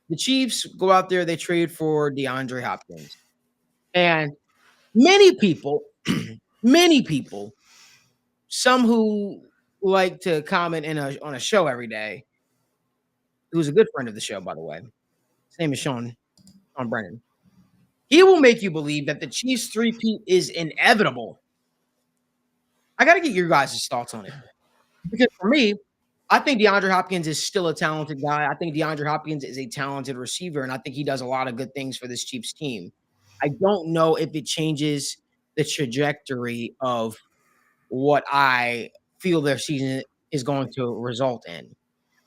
The Chiefs go out there, they trade for DeAndre Hopkins. And many people, many people, some who like to comment on a show every day, who's a good friend of the show, by the way. His name is Sean Brennan. He will make you believe that the Chiefs three-peat is inevitable. I got to get your guys' thoughts on it. Because for me, I think DeAndre Hopkins is still a talented guy. I think DeAndre Hopkins is a talented receiver, and I think he does a lot of good things for this Chiefs team. I don't know if it changes the trajectory of what I feel their season is going to result in.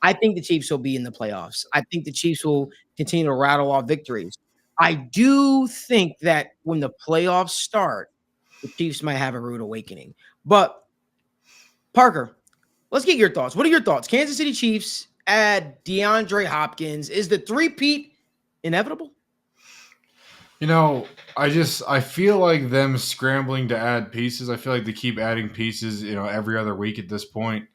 I think the Chiefs will be in the playoffs. I think the Chiefs will continue to rattle off victories. I do think that when the playoffs start, the Chiefs might have a rude awakening. But Parker, let's get your thoughts. What are your thoughts? Kansas City Chiefs add DeAndre Hopkins. Is the three-peat inevitable? I feel like them scrambling to add pieces. I feel like they keep adding pieces, every other week at this point.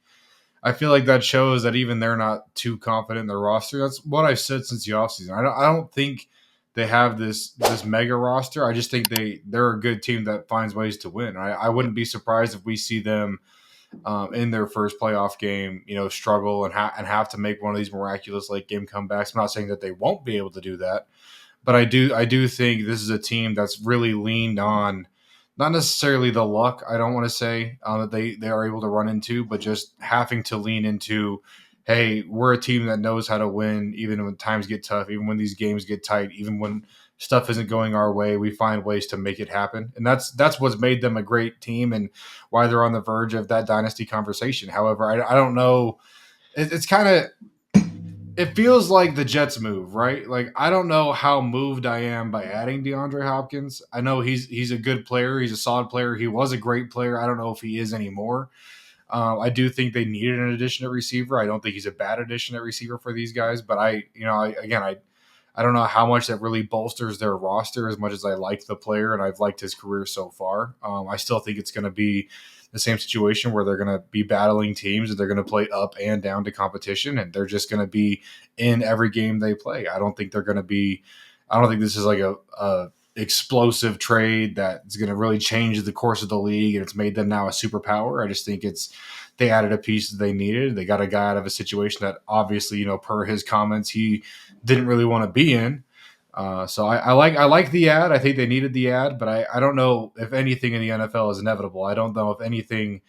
I feel like that shows that even they're not too confident in their roster. That's what I've said since the offseason. I don't think they have this mega roster. I just think they're a good team that finds ways to win. I wouldn't be surprised if we see them in their first playoff game, struggle and have to make one of these miraculous late game comebacks. I'm not saying that they won't be able to do that, but I do think this is a team that's really leaned on not necessarily the luck. I don't want to say that they are able to run into, but just having to lean into, hey, we're a team that knows how to win, even when times get tough, even when these games get tight, even when stuff isn't going our way, we find ways to make it happen, and that's what's made them a great team and why they're on the verge of that dynasty conversation. However, I don't know. It's kind of it feels like the Jets move, right? Like I don't know how moved I am by adding DeAndre Hopkins. I know he's a good player, he's a solid player, he was a great player. I don't know if he is anymore. I do think they needed an addition at receiver. I don't think he's a bad addition at receiver for these guys, but I don't know how much that really bolsters their roster as much as I like the player and I've liked his career so far. I still think it's going to be the same situation where they're going to be battling teams and they're going to play up and down to competition and they're just going to be in every game they play. I don't think this is like a explosive trade that's going to really change the course of the league and it's made them now a superpower. I just think they added a piece that they needed. They got a guy out of a situation that obviously, per his comments, he didn't really want to be in. So I like the ad. I think they needed the ad, but I don't know if anything in the NFL is inevitable. I don't know if anything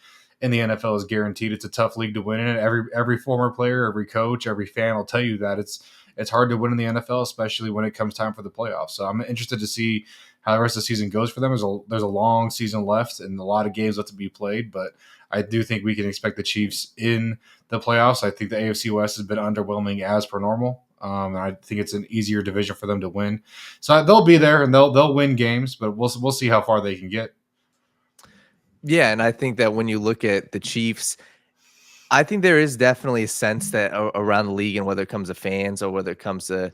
in the NFL is guaranteed. It's a tough league to win in. Every former player, every coach, every fan will tell you that it's hard to win in the NFL, especially when it comes time for the playoffs. So I'm interested to see how the rest of the season goes for them. There's a long season left and a lot of games left to be played, but I do think we can expect the Chiefs in the playoffs. I think the AFC West has been underwhelming as per normal. And I think it's an easier division for them to win. So they'll be there and they'll win games, but we'll see how far they can get. Yeah, and I think that when you look at the Chiefs, I think there is definitely a sense that around the league, and whether it comes to fans or whether it comes to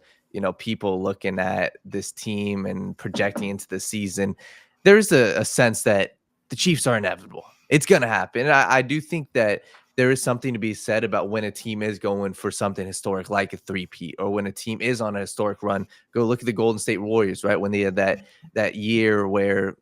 people looking at this team and projecting into the season, there's a sense that the Chiefs are inevitable. It's going to happen. I do think that there is something to be said about when a team is going for something historic like a three-peat, or when a team is on a historic run. Go look at the Golden State Warriors, right? When they had that year where,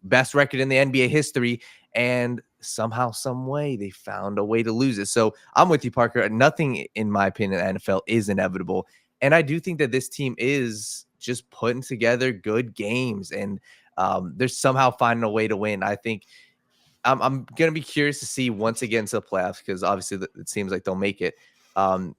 best record in the NBA history, and somehow, some way they found a way to lose it. So I'm with you, Parker. Nothing, in my opinion, in the NFL is inevitable. And I do think that this team is just putting together good games, and they're somehow finding a way to win. I think I'm going to be curious to see once again to the playoffs, because obviously it seems like they'll make it.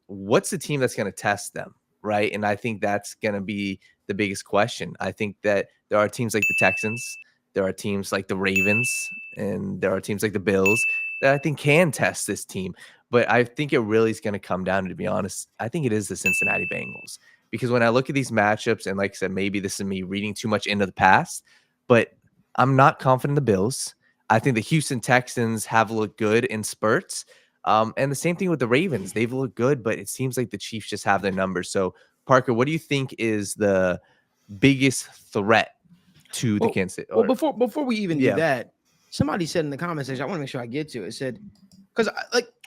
What's the team that's going to test them, right? And I think that's going to be the biggest question. I think that there are teams like the Texans, there are teams like the Ravens, and there are teams like the Bills that I think can test this team. But I think it really is going to come down to be honest, I think it is the Cincinnati Bengals. Because when I look at these matchups, and like I said, maybe this is me reading too much into the past, but I'm not confident in the Bills. I think the Houston Texans have looked good in spurts. And the same thing with the Ravens. They've looked good, but it seems like the Chiefs just have their numbers. So, Parker, what do you think is the biggest threat to the Kansas City? Well, before we even do that, somebody said in the comment section, I want to make sure I get to it. It said, because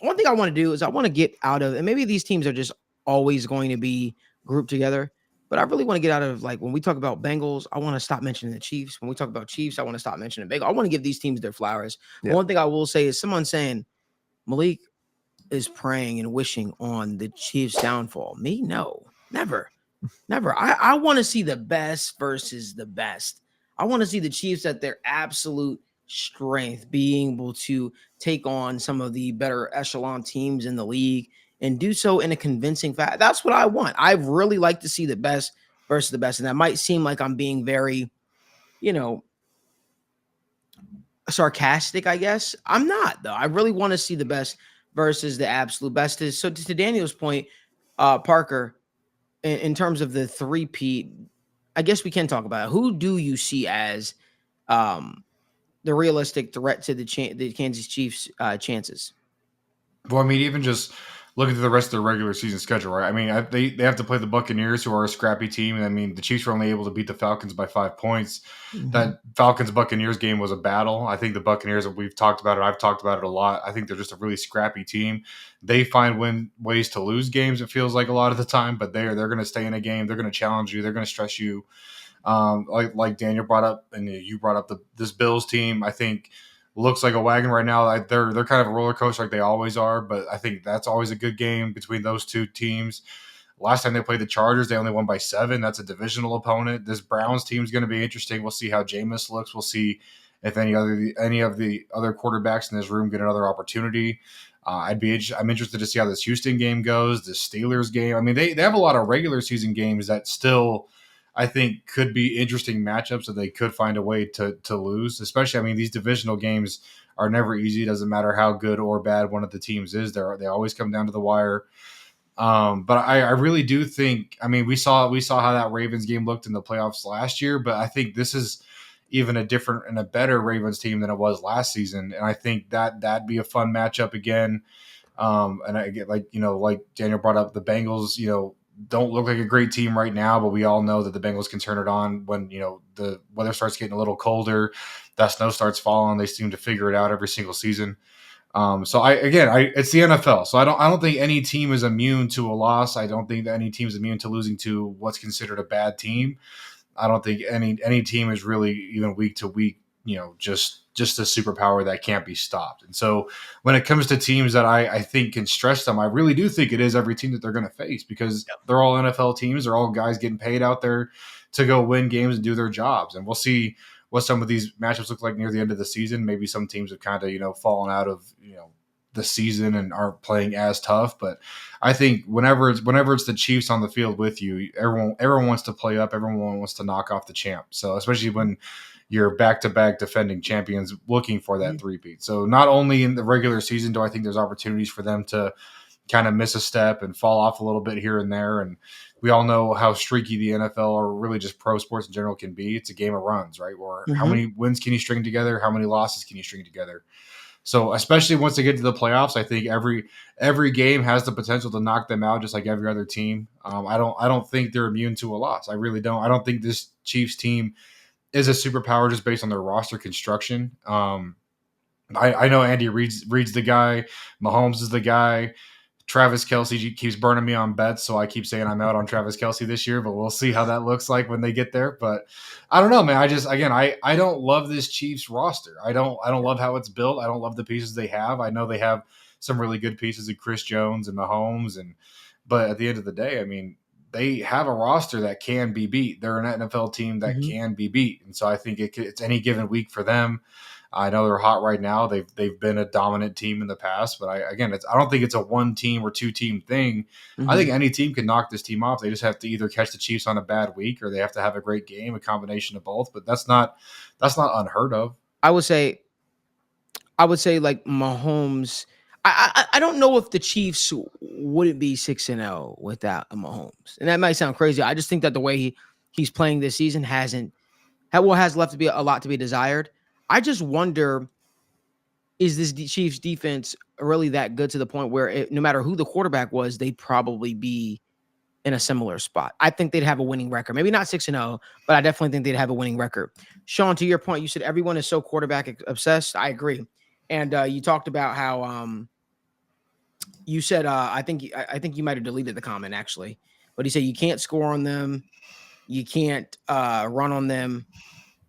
one thing I want to do is I want to get out of, and maybe these teams are just always going to be grouped together. But I really want to get out of like when we talk about Bengals, I want to stop mentioning the Chiefs. When we talk about Chiefs, I want to stop mentioning Bengals. I want to give these teams their flowers. But Yeah. one thing I will say is someone saying Malik is praying and wishing on the Chiefs' downfall. Me, no, never. Never. I want to see the best versus the best. I want to see the Chiefs at their absolute strength, being able to take on some of the better echelon teams in the league and do so in a convincing fashion. That's what I want. I really like to see the best versus the best. And that might seem like I'm being very, you know, sarcastic, I guess. I'm not, though. I really want to see the best versus the absolute best. So to Daniel's point, Parker, in terms of the three-peat, I guess we can talk about it. Who do you see as um, the realistic threat to the Kansas Chiefs chances? Well, I mean, even just looking at the rest of their regular season schedule, right? I mean, they have to play the Buccaneers, who are a scrappy team. And I mean, the Chiefs were only able to beat the Falcons by 5 points. Mhm. That Falcons Buccaneers game was a battle. I think the Buccaneers, we've talked about it. I've talked about it a lot. I think they're just a really scrappy team. They find ways to lose games. It feels like a lot of the time, but they're going to stay in a game. They're going to challenge you. They're going to stress you. Like Daniel brought up, and you brought up this Bills team. I think looks like a wagon right now. They're kind of a roller coaster like they always are, but I think that's always a good game between those two teams. Last time they played the Chargers, they only won by 7. That's a divisional opponent. This Browns team is going to be interesting. We'll see how Jameis looks. We'll see if any of the other quarterbacks in this room get another opportunity. I'm interested to see how this Houston game goes. The Steelers game. I mean, they have a lot of regular season games that still, I think, could be interesting matchups that they could find a way to lose. Especially, I mean, these divisional games are never easy. It doesn't matter how good or bad one of the teams is. They always come down to the wire. But I really do think. I mean, we saw how that Ravens game looked in the playoffs last year, but I think this is even a different and a better Ravens team than it was last season. And I think that'd be a fun matchup again. And I get like Daniel brought up, the Bengals, don't look like a great team right now, but we all know that the Bengals can turn it on when, the weather starts getting a little colder, that snow starts falling. They seem to figure it out every single season. So it's the NFL. So I don't think any team is immune to a loss. I don't think that any team is immune to losing to what's considered a bad team. I don't think any team is really, even week to week, just a superpower that can't be stopped. And so when it comes to teams that I think can stress them, I really do think it is every team that they're going to face, because they're all NFL teams. They're all guys getting paid out there to go win games and do their jobs. And we'll see what some of these matchups look like near the end of the season. Maybe some teams have kind of, fallen out of, the season and aren't playing as tough. But I think whenever it's the Chiefs on the field with you, everyone wants to play up. Everyone wants to knock off the champ. So especially when you're back-to-back defending champions looking for that three-peat. So not only in the regular season do I think there's opportunities for them to kind of miss a step and fall off a little bit here and there. And we all know how streaky the NFL, or really just pro sports in general, can be. It's a game of runs, right? Or how many wins can you string together? How many losses can you string together? So especially once they get to the playoffs, I think every game has the potential to knock them out, just like every other team. I don't think they're immune to a loss. I really don't. I don't think this Chiefs team is a superpower just based on their roster construction. I know Andy Reid's the guy. Mahomes is the guy. Travis Kelce keeps burning me on bets, so I keep saying I'm out on Travis Kelce this year, but we'll see how that looks like when they get there. But I don't know, man. I don't love this Chiefs roster. I don't love how it's built. I don't love the pieces they have. I know they have some really good pieces in Chris Jones and Mahomes, but at the end of the day, I mean, they have a roster that can be beat. They're an NFL team that can be beat, and so I think it's any given week for them. I know they're hot right now. They've been a dominant team in the past, but I don't think it's a one team or two team thing. I think any team can knock this team off. They just have to either catch the Chiefs on a bad week, or they have to have a great game, a combination of both. But that's not unheard of. I would say like Mahomes. I don't know if the Chiefs wouldn't be 6-0 without a Mahomes, and that might sound crazy. I just think that the way he's playing this season has left to be a lot to be desired. I just wonder, is this Chiefs defense really that good to the point where no matter who the quarterback was, they'd probably be in a similar spot? I think they'd have a winning record. Maybe not 6-0, but I definitely think they'd have a winning record. Sean, to your point, you said everyone is so quarterback obsessed. I agree. And you talked about how you said I think you might have deleted the comment actually. but he said you can't score on them, you can't run on them.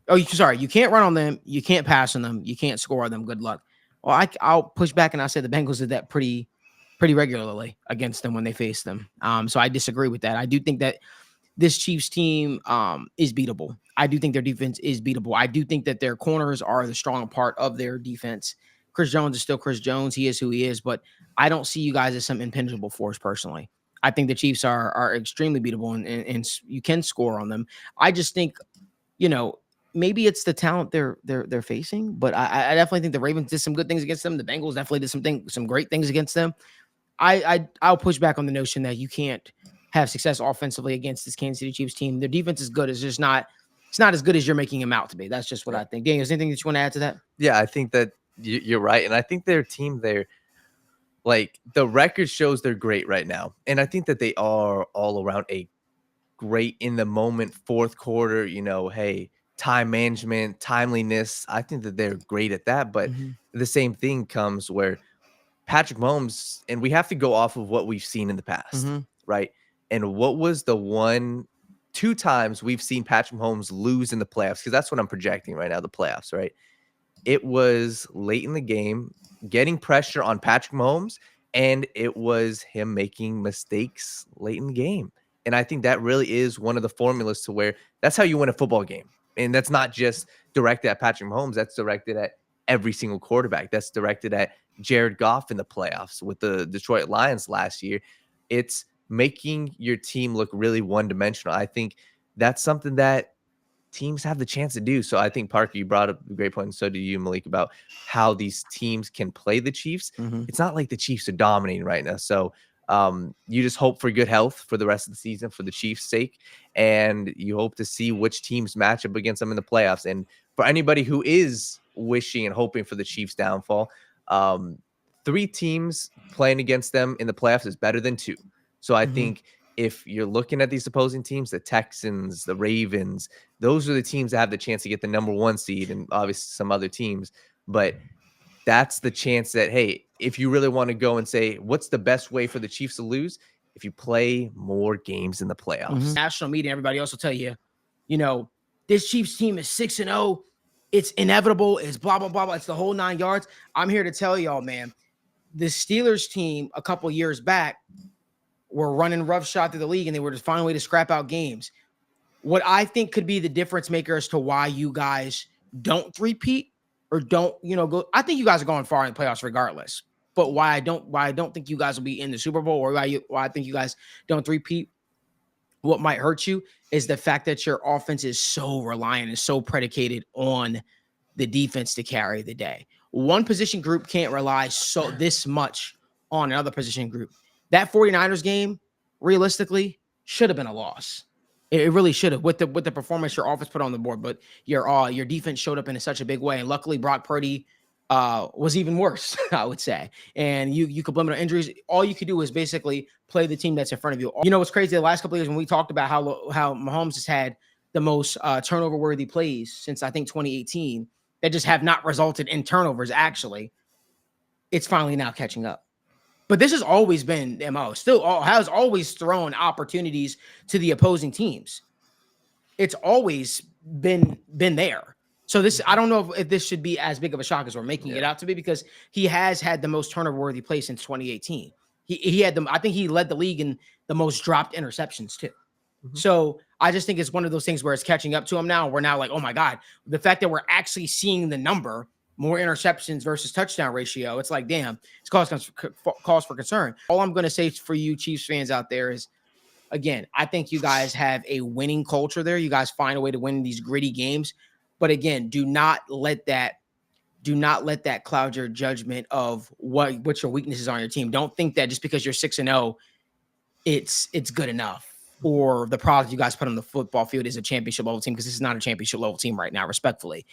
Oh, sorry, you can't run on them, you can't pass on them, you can't score on them. Good luck. Well, I'll push back and I say the Bengals did that pretty regularly against them when they faced them. So I disagree with that. I do think that this Chiefs team is beatable. I do think their defense is beatable. I do think that their corners are the strong part of their defense. Chris Jones is still Chris Jones. He is who he is, but I don't see you guys as some impenetrable force personally. I think the Chiefs are extremely beatable and you can score on them. I just think, maybe it's the talent they're facing, but I definitely think the Ravens did some good things against them. The Bengals definitely did some great things against them. I'll push back on the notion that you can't have success offensively against this Kansas City Chiefs team. Their defense is good. It's just not as good as you're making them out to be. That's just what I think. Daniel, is there anything that you want to add to that? Yeah, I think that you're right. And I think their team there, like the record shows they're great right now. And I think that they are all around a great in the moment fourth quarter, hey, time management, timeliness. I think that they're great at that. But the same thing comes where Patrick Mahomes, and we have to go off of what we've seen in the past, right? And what was the 2 times we've seen Patrick Mahomes lose in the playoffs? Because that's what I'm projecting right now, the playoffs, right? It was late in the game, getting pressure on Patrick Mahomes, and it was him making mistakes late in the game. And I think that really is one of the formulas to where that's how you win a football game. And that's not just directed at Patrick Mahomes. That's directed at every single quarterback. That's directed at Jared Goff in the playoffs with the Detroit Lions last year. It's making your team look really one-dimensional. I think that's something that teams have the chance to do. So I think, Parker, you brought up a great point, and so do you, Malik, about how these teams can play the Chiefs. It's not like the Chiefs are dominating right now. So you just hope for good health for the rest of the season for the Chiefs' sake, and you hope to see which teams match up against them in the playoffs. And for anybody who is wishing and hoping for the Chiefs' downfall, 3 teams playing against them in the playoffs is better than 2. So I think if you're looking at these opposing teams, the Texans, the Ravens, those are the teams that have the chance to get the number 1 seed, and obviously some other teams. But that's the chance that, hey, if you really want to go and say, what's the best way for the Chiefs to lose? If you play more games in the playoffs. National media, everybody else will tell you, this Chiefs team is 6-0. It's inevitable. It's blah, blah, blah, blah. It's the whole 9 yards. I'm here to tell y'all, man, the Steelers team a couple years back were running roughshod through the league, and they were just finding a way to scrap out games. What I think could be the difference maker as to why you guys don't three-peat or don't, go. I think you guys are going far in the playoffs regardless. But why I don't think you guys will be in the Super Bowl, or why I think you guys don't three-peat, what might hurt you is the fact that your offense is so reliant and so predicated on the defense to carry the day. One position group can't rely this much on another position group. That 49ers game, realistically, should have been a loss. It really should have with the performance your offense put on the board. But your defense showed up in such a big way, and luckily Brock Purdy was even worse, I would say. And you could blame it on injuries. All you could do is basically play the team that's in front of you. What's crazy? The last couple of years when we talked about how Mahomes has had the most turnover-worthy plays since I think 2018, that just have not resulted in turnovers. Actually, it's finally now catching up. But this has always been MO. Has always thrown opportunities to the opposing teams. It's always been there. So I don't know if this should be as big of a shock as we're making it out to be, because he has had the most turnover-worthy plays since 2018. He had them. I think he led the league in the most dropped interceptions too. So I just think it's one of those things where it's catching up to him now. We're now like, oh my God, the fact that we're actually seeing the number, more interceptions versus touchdown ratio. It's like, damn, it's cause for concern. All I'm going to say for you Chiefs fans out there is, again, I think you guys have a winning culture there. You guys find a way to win these gritty games. But again, do not let that cloud your judgment of what your weaknesses are on your team. Don't think that just because you're 6-0, it's good enough, or the product you guys put on the football field is a championship level team, because this is not a championship level team right now, respectfully.